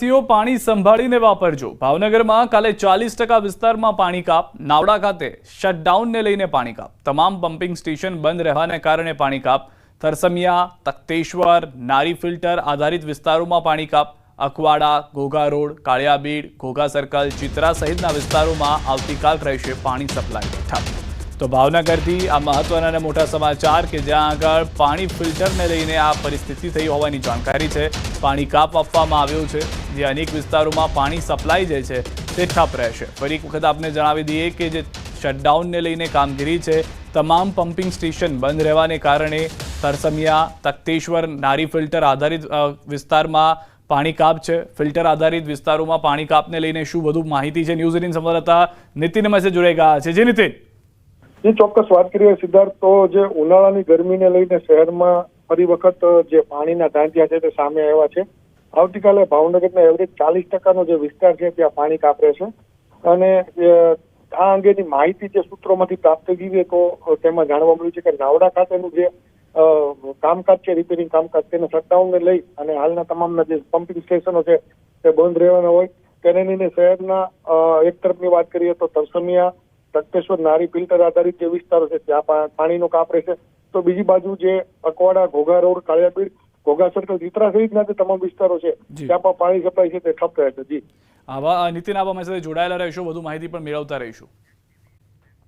CO પાણી સંભાળીને વાપરજો। ભાવનગરમાં કાલે 40% વિસ્તારમાં પાણી કાપ। નાવડા ખાતે શટડાઉનને લઈને પાણી કાપ। તમામ પમ્પિંગ સ્ટેશન બંધ રહેવાને કારણે પાણી કાપ। તરસમિયા, તખ્તેશ્વર, નારી ફિલ્ટર આધારિત વિસ્તારોમાં પાણી કાપ। અકવાડા, ઘોઘા રોડ, કાળિયાબીડ, ઘોઘા સર્કલ, ચિત્રા સહિતના વિસ્તારોમાં આવતીકાલ રહેશે પાણી સપ્લાય ઠપ। તો ભાવનગરથી આ મહત્વના અને મોટા સમાચાર કે જ્યાં આગળ પાણી ફિલ્ટરને લઈને આ પરિસ્થિતિ થઈ હોવાની જાણકારી છે। પાણી કાપ આપવામાં આવ્યો છે, જે અનેક વિસ્તારોમાં પાણી સપ્લાય જે છે તે ઠપ રહેશે। ફરી એક વખત આપને જણાવી દઈએ કે જે શટડાઉનને લઈને કામગીરી છે, તમામ પમ્પિંગ સ્ટેશન બંધ રહેવાને કારણે તરસમિયા, તખ્તેશ્વર, નારી ફિલ્ટર આધારિત વિસ્તારમાં પાણી કાપ છે। ફિલ્ટર આધારિત વિસ્તારોમાં પાણી કાપને લઈને શું વધુ માહિતી છે? ન્યૂઝ 18 સંવાદદાતા નીતિન મેસે જોડાઈ ગયા છે। જે નીતિન, ચોક્કસ વાત કરીએ સિદ્ધાર્થ, તો જે ઉનાળાની ગરમીને લઈને શહેરમાં ફરી વખત જે પાણીના ધાંધિયા છે તે સામે આવ્યા છે। આવતીકાલે ભાવનગરના એવરેજ 40%નો જે વિસ્તાર છે ત્યાં પાણી કાપ રહેશે અને આ અંગેની માહિતી જે સૂત્રોમાંથી પ્રાપ્ત થઈ છે તો તેમાં જાણવા મળ્યું છે કે નાવડા ખાતેનું જે કામકાજ છે, રિપેરિંગ કામકાજ, તેને શટડાઉનને લઈ અને હાલના તમામના જે પમ્પિંગ સ્ટેશનો છે તે બંધ રહેવાના હોય તેને લઈને શહેરના એક તરફની વાત કરીએ તો તરસમિયા, તખ્તેશ્વર, નારી ફિલ્ટર આધારિત જે વિસ્તારો છે ત્યાં પાણીનો કાપ રહેશે। તો બીજી બાજુ જે અકવાડા, ઘોઘા રોડ, કાળિયાબીડ, ઘોઘા સર્કલ, ચિત્રા સહિતના જે તમામ વિસ્તારો છે ત્યાં પણ પાણી સપ્લાય છે તે ઠપ રહેશે। જી આવા નીતિન, આવા મારી સાથે જોડાયેલા રહેશો, વધુ માહિતી પણ મેળવતા રહીશું।